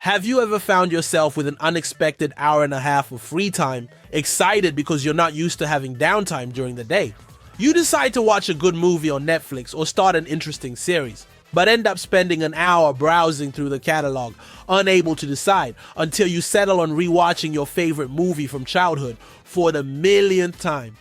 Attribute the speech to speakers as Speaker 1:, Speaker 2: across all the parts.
Speaker 1: Have you ever found yourself with an unexpected hour and a half of free time, excited because you're not used to having downtime during the day? You decide to watch a good movie on Netflix or start an interesting series, but end up spending an hour browsing through the catalog, unable to decide, until you settle on rewatching your favorite movie from childhood for the millionth time.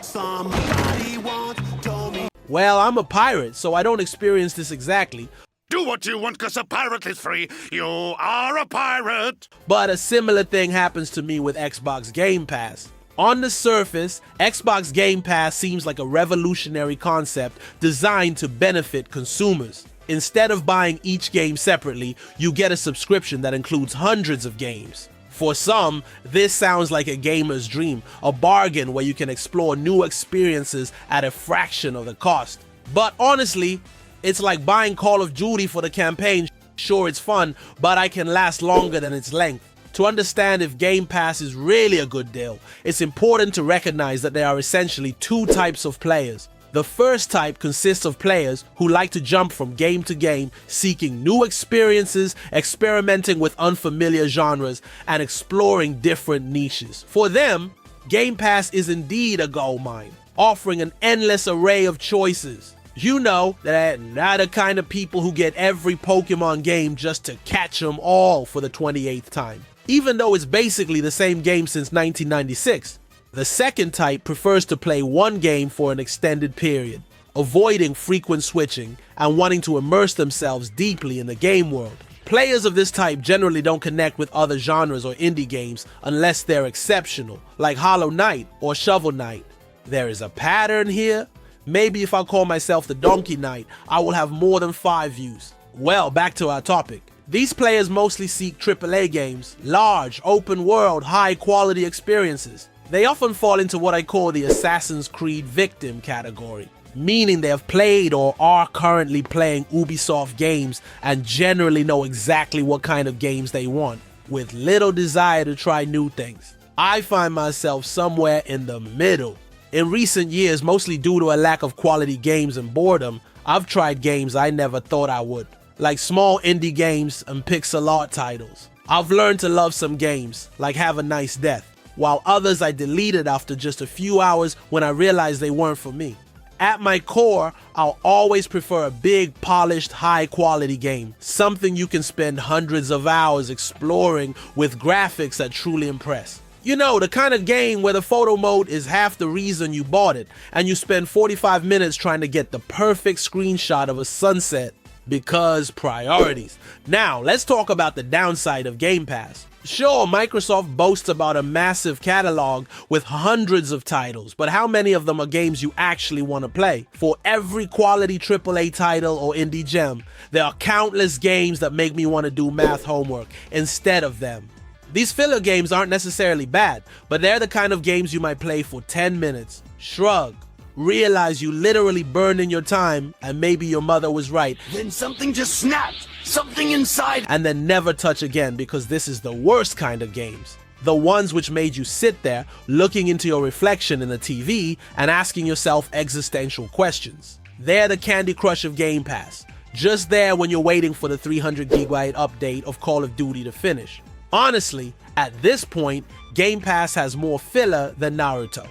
Speaker 2: Somebody once told me.
Speaker 1: Well, I'm a pirate, so I don't experience this exactly.
Speaker 3: Do what you want, cause a pirate is free. You are a pirate.
Speaker 1: But a similar thing happens to me with Xbox Game Pass. On the surface, Xbox Game Pass seems like a revolutionary concept designed to benefit consumers. Instead of buying each game separately, you get a subscription that includes hundreds of games. For some, this sounds like a gamer's dream, a bargain where you can explore new experiences at a fraction of the cost. But honestly, it's like buying Call of Duty for the campaign. Sure, it's fun, but I can last longer than its length. To understand if Game Pass is really a good deal, it's important to recognize that there are essentially two types of players. The first type consists of players who like to jump from game to game, seeking new experiences, experimenting with unfamiliar genres, and exploring different niches. For them, Game Pass is indeed a goldmine, offering an endless array of choices. You know that they're not the kind of people who get every Pokemon game just to catch them all for the 28th time, even though it's basically the same game since 1996. The second type prefers to play one game for an extended period, avoiding frequent switching and wanting to immerse themselves deeply in the game world. Players of this type generally don't connect with other genres or indie games unless they're exceptional, like Hollow Knight or Shovel Knight. There is a pattern here. Maybe if I call myself the Donkey Knight, I will have more than 5 views. Well, back to our topic. These players mostly seek AAA games, large, open world, high quality experiences. They often fall into what I call the Assassin's Creed victim category, meaning they have played or are currently playing Ubisoft games and generally know exactly what kind of games they want, with little desire to try new things. I find myself somewhere in the middle. In recent years, mostly due to a lack of quality games and boredom, I've tried games I never thought I would, like small indie games and pixel art titles. I've learned to love some games, like Have a Nice Death, while others I deleted after just a few hours when I realized they weren't for me. At my core, I'll always prefer a big, polished, high-quality game, something you can spend hundreds of hours exploring with graphics that truly impress. You know, the kind of game where the photo mode is half the reason you bought it, and you spend 45 minutes trying to get the perfect screenshot of a sunset, because priorities. Now, let's talk about the downside of Game Pass. Sure, Microsoft boasts about a massive catalog with hundreds of titles, but how many of them are games you actually want to play? For every quality AAA title or indie gem, there are countless games that make me want to do math homework instead of them. These filler games aren't necessarily bad, but they're the kind of games you might play for 10 minutes, shrug, realize you literally burned in your time, and maybe your mother was right,
Speaker 2: Then something just snapped. Something inside.
Speaker 1: and then never touch again, because this is the worst kind of games. The ones which made you sit there looking into your reflection in the TV and asking yourself existential questions. They're the Candy Crush of Game Pass, just there when you're waiting for the 300 GB update of Call of Duty to finish. Honestly, at this point, Game Pass has more filler than Naruto.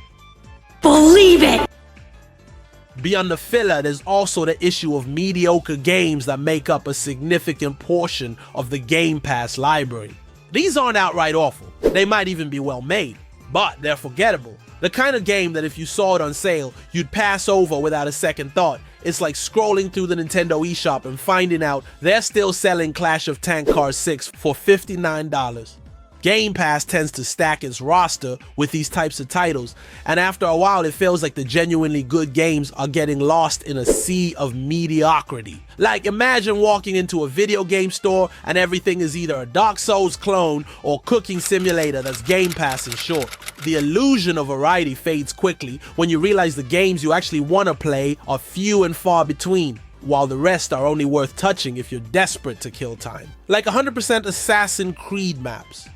Speaker 4: Believe it!
Speaker 1: Beyond the filler, there's also the issue of mediocre games that make up a significant portion of the Game Pass library. These aren't outright awful, they might even be well made, but they're forgettable. The kind of game that if you saw it on sale, you'd pass over without a second thought. It's like scrolling through the Nintendo eShop and finding out they're still selling Clash of Tank Cars 6 for $59. Game Pass tends to stack its roster with these types of titles, and after a while it feels like the genuinely good games are getting lost in a sea of mediocrity. Like, imagine walking into a video game store and everything is either a Dark Souls clone or cooking simulator that's Game Pass in short. The illusion of variety fades quickly when you realize the games you actually want to play are few and far between, while the rest are only worth touching if you're desperate to kill time. Like 100% Assassin's Creed maps.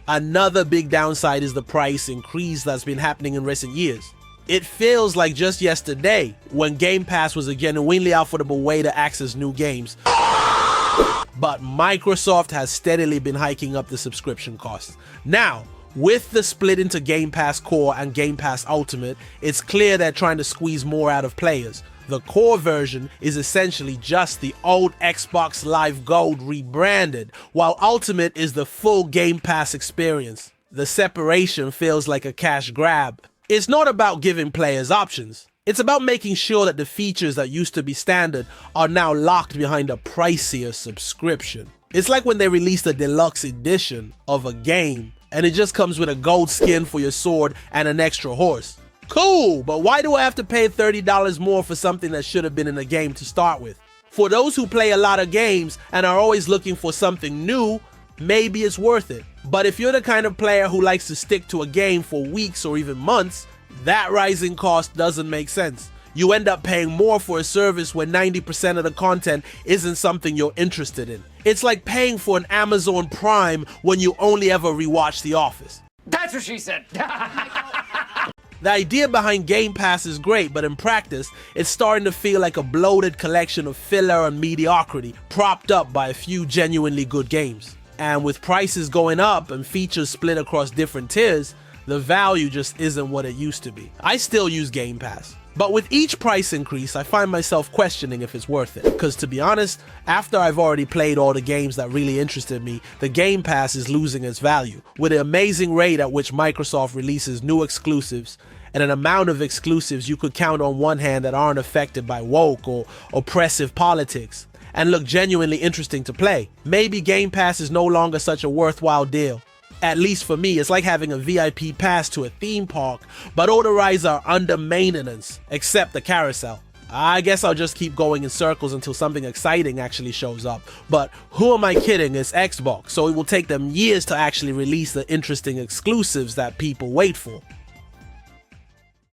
Speaker 1: Another big downside is the price increase that's been happening in recent years. It feels like just yesterday when Game Pass was a genuinely affordable way to access new games. But Microsoft has steadily been hiking up the subscription costs. Now, with the split into Game Pass Core and Game Pass Ultimate, it's clear they're trying to squeeze more out of players. The core version is essentially just the old Xbox Live Gold rebranded, while Ultimate is the full Game Pass experience. The separation feels like a cash grab. It's not about giving players options. It's about making sure that the features that used to be standard are now locked behind a pricier subscription. It's like when they released a deluxe edition of a game and it just comes with a gold skin for your sword and an extra horse. Cool, but why do I have to pay $30 more for something that should have been in the game to start with? For those who play a lot of games and are always looking for something new, maybe it's worth it. But if you're the kind of player who likes to stick to a game for weeks or even months, that rising cost doesn't make sense. You end up paying more for a service when 90% of the content isn't something you're interested in. It's like paying for an Amazon Prime when you only ever rewatch The Office.
Speaker 5: That's what she said.
Speaker 1: The idea behind Game Pass is great, but in practice, it's starting to feel like a bloated collection of filler and mediocrity, propped up by a few genuinely good games. And with prices going up and features split across different tiers, the value just isn't what it used to be. I still use Game Pass, but with each price increase, I find myself questioning if it's worth it. Because to be honest, after I've already played all the games that really interested me, the Game Pass is losing its value. With the amazing rate at which Microsoft releases new exclusives, and an amount of exclusives you could count on one hand that aren't affected by woke or oppressive politics, and look genuinely interesting to play, maybe Game Pass is no longer such a worthwhile deal. At least for me, it's like having a VIP pass to a theme park, but all the rides are under maintenance, except the carousel. I guess I'll just keep going in circles until something exciting actually shows up. But who am I kidding? It's Xbox, so it will take them years to actually release the interesting exclusives that people wait for.